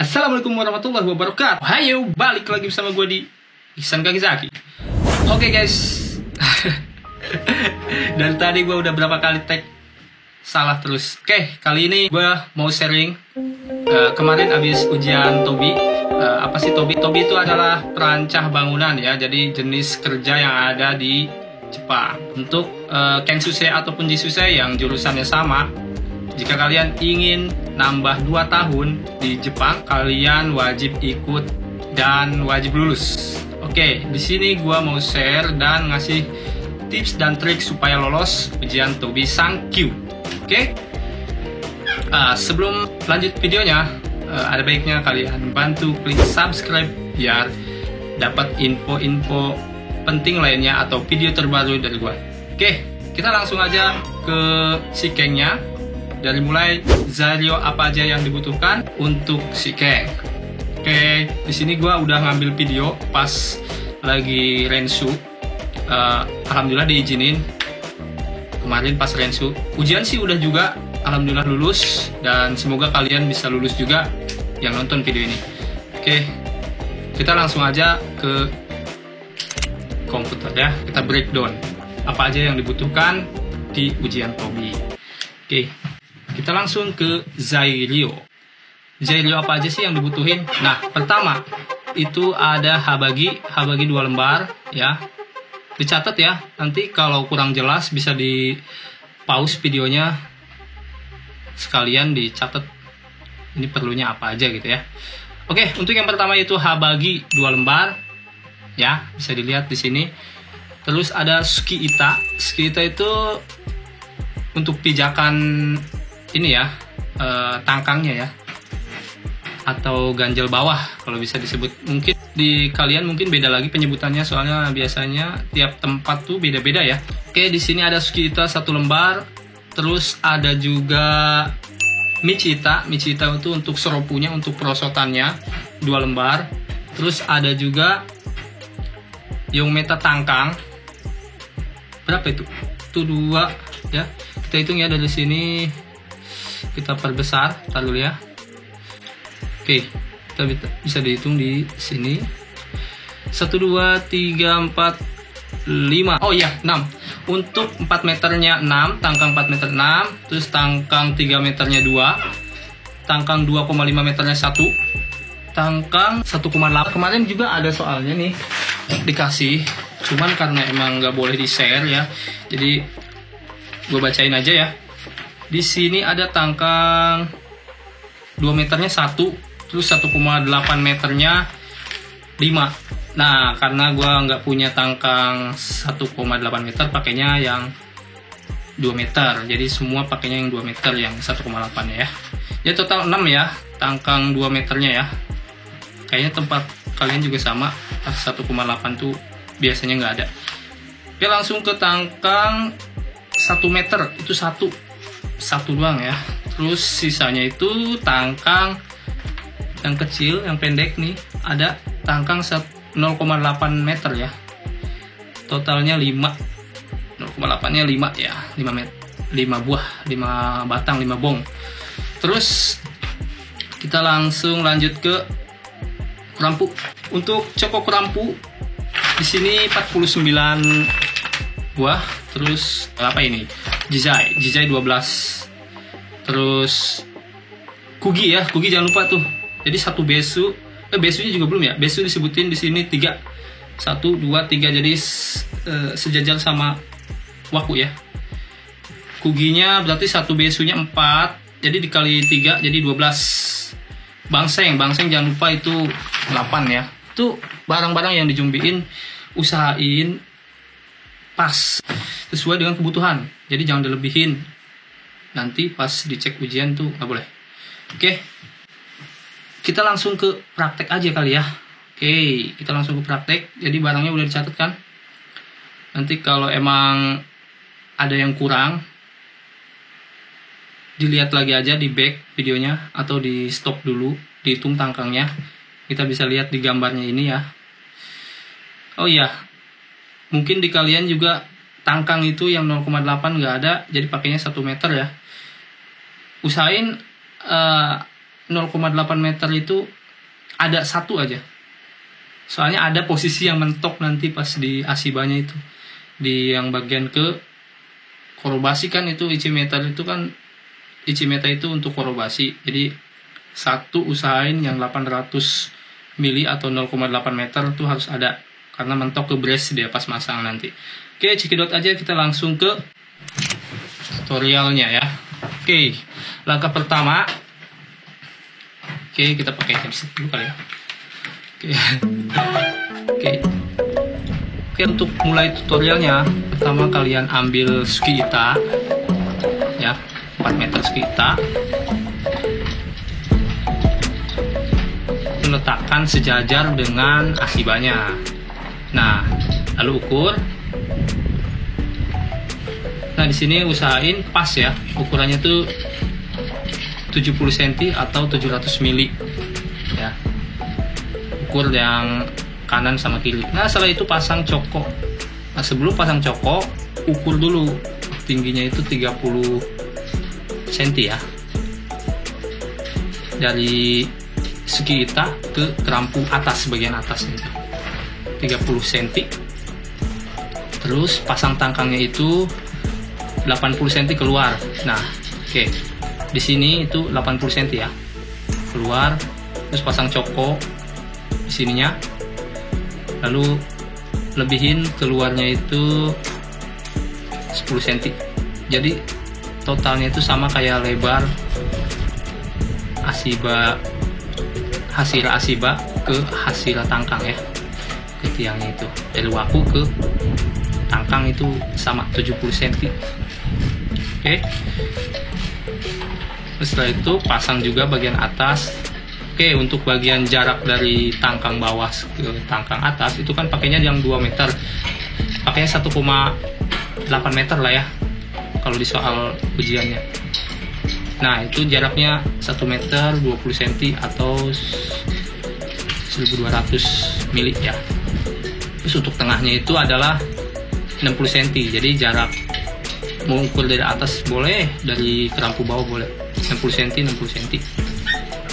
Assalamualaikum warahmatullahi wabarakatuh. Hayo, balik lagi bersama gue di Ihsan Kakizaki. Oke guys, dari tadi gue udah berapa kali tag salah terus. Oke, kali ini gue mau sharing. Kemarin abis ujian Tobi. Apa sih Tobi? Tobi itu adalah perancah bangunan ya. Jadi jenis kerja yang ada di Jepang. Untuk Kensusei ataupun Jisusei yang jurusannya sama, jika kalian ingin nambah 2 tahun di Jepang, kalian wajib ikut dan wajib lulus. Oke, di sini gua mau share dan ngasih tips dan trik supaya lolos ujian Tobi Sankyu. Oke. Sebelum lanjut videonya, ada baiknya kalian bantu klik subscribe biar dapat info-info penting lainnya atau video terbaru dari gua. Oke, kita langsung aja ke shikengnya. Dari mulai zario apa aja yang dibutuhkan untuk shikeng. Oke, di sini gua udah ngambil video pas lagi rensu. Alhamdulillah diizinin kemarin pas rensu. Ujian sih udah juga, alhamdulillah lulus, dan semoga kalian bisa lulus juga yang nonton video ini. Oke, kita langsung aja ke komputer ya. Kita breakdown apa aja yang dibutuhkan di ujian Tobi. Oke, kita langsung ke zairyo. Zairyo apa aja sih yang dibutuhin? Nah, pertama itu ada habagi 2 lembar ya. Dicatat ya. Nanti kalau kurang jelas bisa di pause videonya, sekalian dicatat ini perlunya apa aja gitu ya. Oke, untuk yang pertama itu habagi 2 lembar ya, bisa dilihat di sini. Terus ada sukiita. Sukiita itu untuk pijakan ini ya, tangkangnya ya, atau ganjel bawah kalau bisa disebut. Mungkin di kalian mungkin beda lagi penyebutannya, soalnya biasanya tiap tempat tuh beda-beda ya. Oke, di sini ada sukiita 1 lembar. Terus ada juga michita. Michita itu untuk seropunya, untuk perosotannya 2 lembar. Terus ada juga yongmeta tangkang. Berapa itu? Itu 2 ya. Kita hitung ya dari sini. Kita perbesar, tar dulu ya. Oke, kita bisa dihitung di sini. 1, 2, 3, 4, 5. Oh iya, 6. Untuk 4 meternya 6, tangkang 4 meter 6. Terus tangkang 3 meternya 2. Tangkang 2,5 meternya 1. Tangkang 1,8. Kemarin juga ada soalnya nih, dikasih. Cuman karena emang nggak boleh di-share ya, jadi gue bacain aja ya. Di sini ada tangkang 2 meternya 1, terus 1,8 meternya 5. Nah, karena gue nggak punya tangkang 1,8 meter, pakainya yang 2 meter. Jadi semua pakainya yang 2 meter, yang 1,8 ya. Ya total 6 ya, tangkang 2 meternya ya. Kayaknya tempat kalian juga sama, 1,8 tuh biasanya nggak ada. Oke, langsung ke tangkang 1 meter, itu 1 doang ya. Terus sisanya itu tangkang yang kecil, yang pendek nih, ada tangkang 0,8 meter ya. Totalnya 5. 0,8 nya 5 ya, 5 buah, 5 batang, 5 bong. Terus kita langsung lanjut ke kerampu. Untuk coko kerampu di sini 49 buah. Terus apa ini? Jizai 12. Terus kugi ya, kugi jangan lupa tuh. Jadi 1 besu. Besunya juga belum ya. Besu disebutin di sini 3. 1, 2, 3. Jadi sejajar sama waku ya. Kuginya berarti 1 besunya 4. Jadi dikali 3 jadi 12. Bangseng jangan lupa itu 8 ya. Itu barang-barang yang dijumbiin, usahain pas sesuai dengan kebutuhan. Jadi jangan dilebihin. Nanti pas dicek ujian tuh nggak boleh. Oke, kita langsung ke praktek aja kali ya. Oke, kita langsung ke praktek. Jadi barangnya udah dicatat kan. Nanti kalau emang ada yang kurang, dilihat lagi aja di back videonya atau di stop dulu, dihitung tangkangnya. Kita bisa lihat di gambarnya ini ya. Oh iya, mungkin di kalian juga tangkang itu yang 0,8 nggak ada, jadi pakainya 1 meter ya. Usahain 0,8 meter itu ada satu aja. Soalnya ada posisi yang mentok nanti pas di asibanya itu. Di yang bagian ke korobasi kan itu Ichimeta itu untuk korobasi. Jadi satu usahain yang 800 mili atau 0,8 meter itu harus ada. Karena mentok ke brace dia pas masang nanti. Oke, cekidot aja kita langsung ke tutorialnya ya. Oke, langkah pertama. Oke, kita pakai headset dulu kali ya. Oke, untuk mulai tutorialnya, pertama kalian ambil Sukiyta ya, 4 meter Sukiyta. Letakkan sejajar dengan asibanya. Nah, lalu ukur. Nah, di sini usahain pas ya. Ukurannya tuh 70 cm atau 700 mili ya. Ukur yang kanan sama kiri. Nah, setelah itu pasang coko. Nah, sebelum pasang coko, ukur dulu tingginya itu 30 cm ya. Dari Sukiyta ke kerampu atas, bagian atas itu 30 cm. Terus pasang tangkangnya itu 80 cm keluar. Nah, oke. Di sini itu 80 cm ya. Keluar, terus pasang coko di sininya. Lalu lebihin keluarnya itu 10 cm. Jadi totalnya itu sama kayak lebar hasira asiba ke hasira tangkang ya, ke tiangnya itu. Dari waku ke tangkang itu sama 70 cm. Oke. Setelah itu pasang juga bagian atas. Oke, untuk bagian jarak dari tangkang bawah ke tangkang atas itu kan pakainya yang 2 meter. Pakainya 1,8 meter lah ya kalau di soal ujiannya. Nah, itu jaraknya 1 meter 20 cm atau 1200 mili ya. Terus untuk tengahnya itu adalah 60 cm. Jadi jarak mau ukur dari atas boleh, dari kerampu bawah boleh. 60 cm, 60 cm.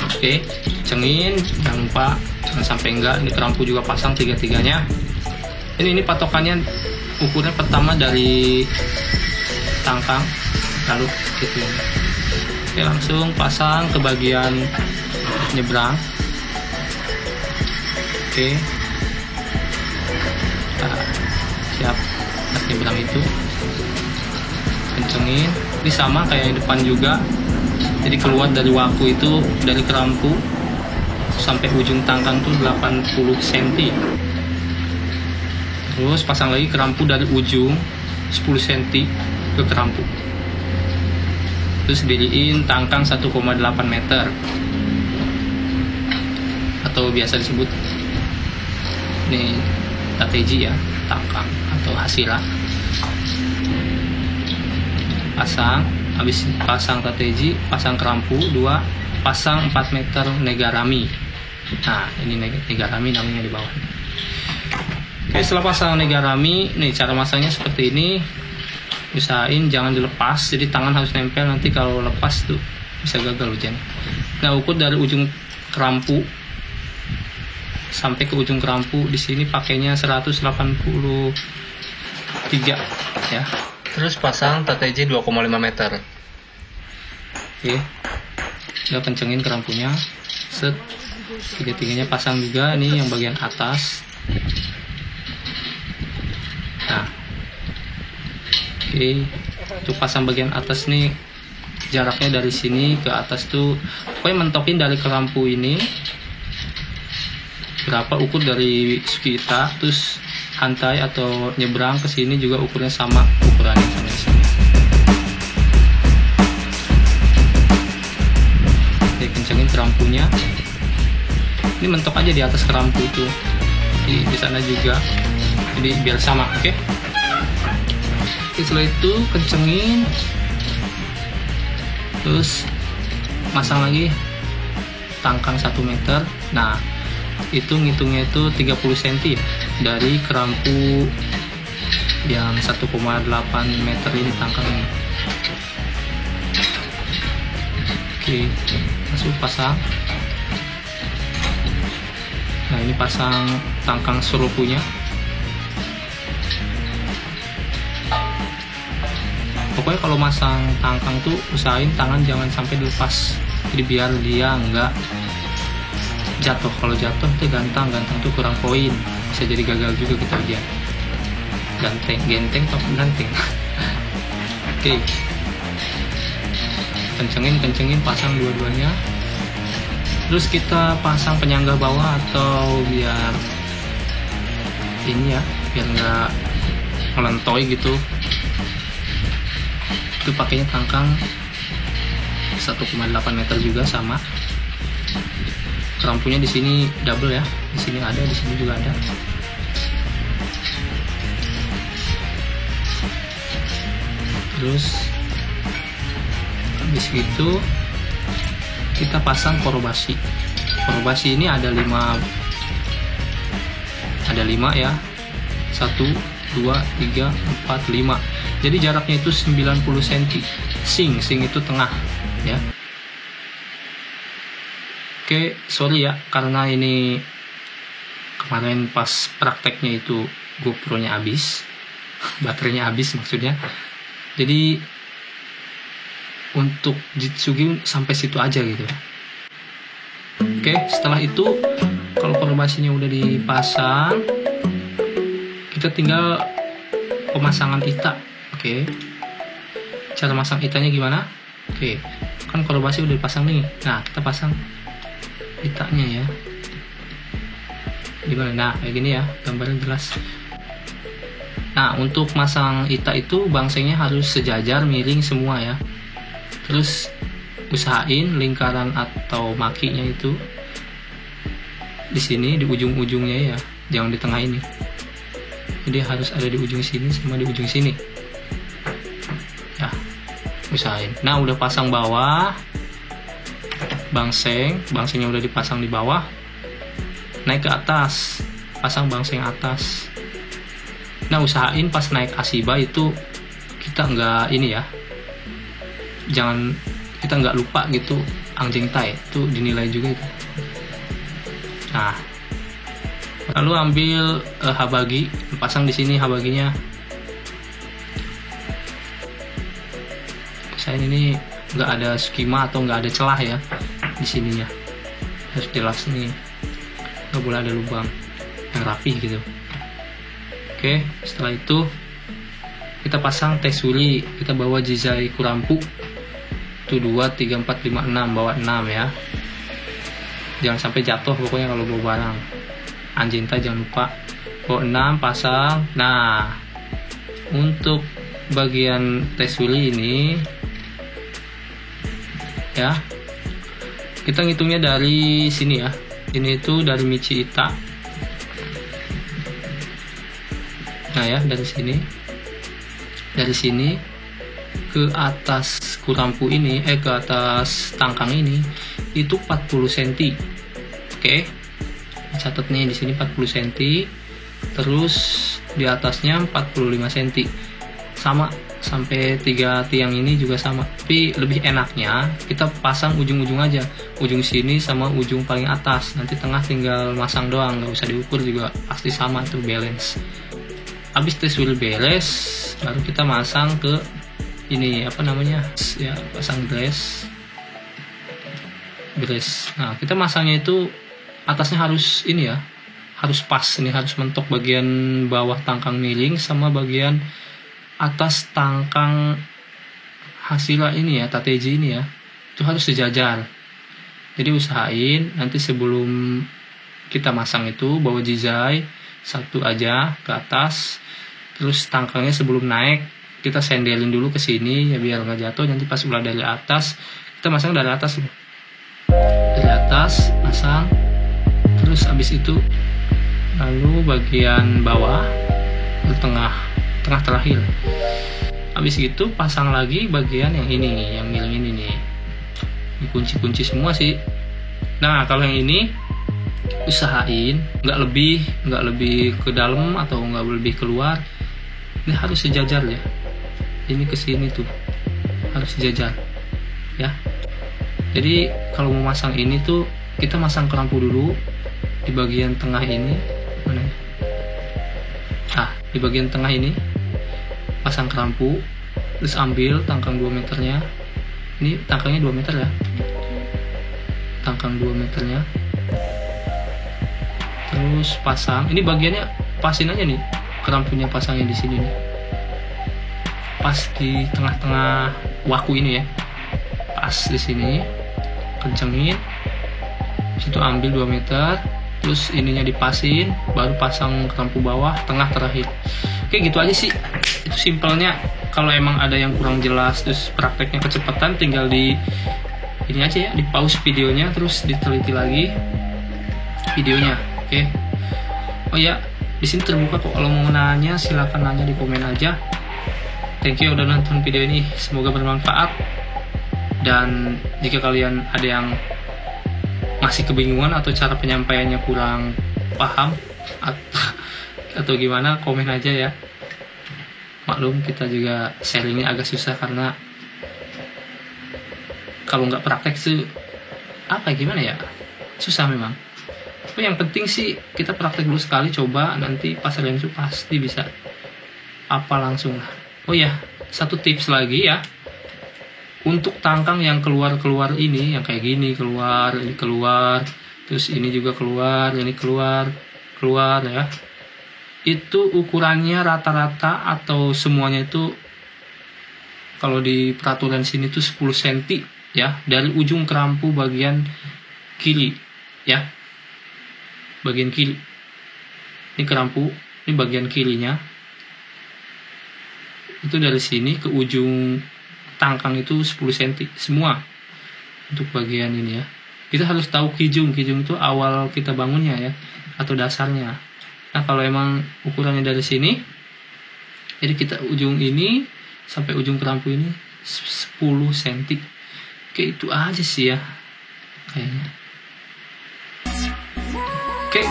Oke, kencengin, jangan lupa, jangan sampai enggak. Ini kerampu juga pasang tiga-tiganya. Ini patokannya, ukurnya pertama dari tangkang, lalu gitu ya. Oke, langsung pasang ke bagian nyebrang. Oke, nah, siap nyebrang itu, kencengin. Ini sama kayak yang depan juga. Jadi keluar dari waku itu, dari kerampu sampai ujung tangkang tuh 80 cm. Terus pasang lagi kerampu dari ujung 10 cm ke kerampu. Terus diriin tangkang 1,8 meter atau biasa disebut ini tateji ya, tangkang atau hasira. Pasang, habis pasang tateji, pasang kerampu 2, pasang 4 meter negarami. Nah, ini negarami namanya di bawah. Oke, setelah pasang negarami, nih cara masangnya seperti ini. Usahain jangan dilepas, jadi tangan harus nempel, nanti kalau lepas tuh bisa gagal ujian. Nah, ukur dari ujung kerampu sampai ke ujung kerampu, di sini pakainya 183 ya. Terus pasang tateji 2,5 meter. Oke, udah kencengin kerampunya, set, tiga-tiganya pasang juga nih yang bagian atas. Nah, oke, untuk pasang bagian atas nih, jaraknya dari sini ke atas tuh, pokoknya mentokin dari kerampu ini berapa, ukur dari Sukiyta, terus hantai atau nyebrang ke sini juga ukurnya sama, ukurannya sama di sini. Oke, kencengin kerampunya. Ini mentok aja di atas kerampu itu, di sana juga, jadi biar sama. Oke. Setelah itu kencengin, terus masang lagi tangkang 1 meter. Nah, itu ngitungnya itu 30 cm ya, dari kerampu yang 1,8 meter ini tangkangnya. Oke, terus masuk, pasang. Nah, ini pasang tangkang serupunya. Pokoknya kalau masang tangkang tuh usahain tangan jangan sampai dilepas, jadi biar dia nggak jatuh. Kalau jatuh tuh gantang tuh kurang poin, bisa jadi gagal juga kita ujian. Genteng atau ganteng. Oke. Kencengin, pasang dua-duanya. Terus kita pasang penyangga bawah atau biar ini ya, biar nggak melentoy gitu. Itu pakainya tangkang 1,8 meter juga sama. Kerampunya di sini double ya, di sini ada, di sini juga ada. Terus habis itu kita pasang korobasi. Korobasi ini ada 5 ya. 1, 2, 3, 4, 5. Jadi jaraknya itu 90 cm. Sing itu tengah ya. Oke, sorry ya karena ini kemarin pas prakteknya itu GoPro-nya habis. Baterainya habis maksudnya. Jadi untuk Jitsugi sampai situ aja gitu. Oke, setelah itu kalau korobasinya udah dipasang, kita tinggal pemasangan ita. Oke, cara masang itanya gimana? Oke, kan korobasi udah dipasang nih. Nah, kita pasang itanya ya. Gimana? Nah, kayak gini ya, gambarnya jelas. Nah, untuk masang ita itu bangsengnya harus sejajar, miring semua ya. Terus usahain lingkaran atau makinya itu di sini, di ujung-ujungnya ya, jangan di tengah ini. Jadi harus ada di ujung sini sama di ujung sini. Ya, usahain. Nah, udah pasang bawah, bangsengnya udah dipasang di bawah. Naik ke atas, pasang bangseng atas. Nah, usahain pas naik asiba itu kita nggak ini ya, jangan kita nggak lupa gitu angjing tai itu dinilai juga itu. Nah, lalu ambil habagi, pasang di sini habaginya. Saya ini nggak ada skema atau nggak ada celah ya di sininya, harus jelas nih, nggak boleh ada lubang, yang rapi gitu. Oke, setelah itu kita pasang tesuri, kita bawa jizai kurampu. Itu 2, 3, 4, 5, 6, bawa 6 ya. Jangan sampai jatuh pokoknya kalau bawa barang. Anjing tai jangan lupa. Bawa 6, pasang. Nah, untuk bagian tesuri ini ya, kita ngitungnya dari sini ya. Ini itu dari Michi Ita. Nah ya, dari sini ke atas kurampu ini, ke atas tangkang ini itu 40 cm. Oke, catat nih di sini 40 cm. Terus di atasnya 45 cm. Sama sampai 3 tiang ini juga sama. Tapi lebih enaknya kita pasang ujung-ujung aja, ujung sini sama ujung paling atas. Nanti tengah tinggal masang doang, nggak usah diukur juga, pasti sama tuh balance. Habis tes wheel beres, baru kita masang ke ini apa namanya ya, pasang brace. Nah, kita masangnya itu atasnya harus ini ya, harus pas. Ini harus mentok bagian bawah tangkang miring sama bagian atas tangkang Hasila ini ya, Tateji ini ya, itu harus sejajar. Jadi usahain nanti sebelum kita masang itu bawa jizai satu aja ke atas. Terus tangkangnya sebelum naik kita sendelin dulu ke sini ya biar nggak jatuh. Nanti pas ulah dari atas kita masang dari atas loh. Dari atas pasang. Terus abis itu lalu bagian bawah ke tengah terakhir. Habis itu pasang lagi bagian yang ini, yang miring ini nih. Ini kunci-kunci semua sih. Nah, kalau yang ini usahain nggak lebih ke dalam atau nggak lebih keluar. Ini harus sejajar ya. Ini ke sini tuh harus sejajar ya. Jadi kalau mau masang ini tuh kita masang kerampu dulu di bagian tengah ini. Mana ya? Di bagian tengah ini pasang kerampu, terus ambil tangkang 2 meternya. Ini tangkangnya 2 meter ya, tangkang 2 meternya, terus pasang. Ini bagiannya pasin aja nih, kerampunya pasangnya di sini nih, pas di tengah-tengah waku ini ya, pas di sini, kencengin, situ ambil 2 meter, terus ininya dipasin, baru pasang kerampu bawah, tengah terakhir. Oke, gitu aja sih, itu simpelnya. Kalau emang ada yang kurang jelas terus prakteknya kecepatan, tinggal di ini aja ya, di pause videonya terus diteliti lagi videonya. Oke. Oh ya, di sini terbuka kok, kalau mau nanya silakan nanya di komen aja. Thank you udah nonton video ini, semoga bermanfaat. Dan jika kalian ada yang masih kebingungan atau cara penyampaiannya kurang paham atau gimana, komen aja ya. Maklum kita juga sharingnya agak susah karena kalau nggak praktek tuh gimana ya, susah memang. Tapi yang penting sih kita praktek dulu sekali, coba, nanti pas kalian tuh pasti bisa apa langsung lah. Oh ya, satu tips lagi ya, untuk tangkang yang keluar ini, yang kayak gini, ini keluar, terus ini juga keluar, ini keluar ya, itu ukurannya rata-rata atau semuanya itu kalau di peraturan sini tuh 10 cm ya, dari ujung kerampu bagian kiri ya, bagian kiri. Ini kerampu, ini bagian kirinya, itu dari sini ke ujung tangkang itu 10 cm semua untuk bagian ini ya. Kita harus tahu kijung itu awal kita bangunnya ya, atau dasarnya. Nah kalau emang ukurannya dari sini, jadi kita ujung ini sampai ujung kerampu ini 10 cm. Oke, itu aja sih ya kayaknya. Oke,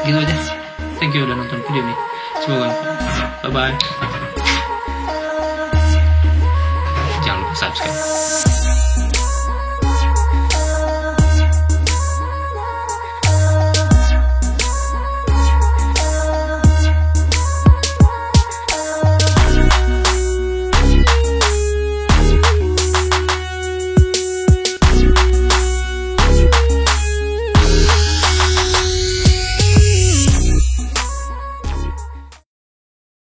gitu aja. Thank you udah nonton video ini, semoga bye bye. Jangan lupa subscribe.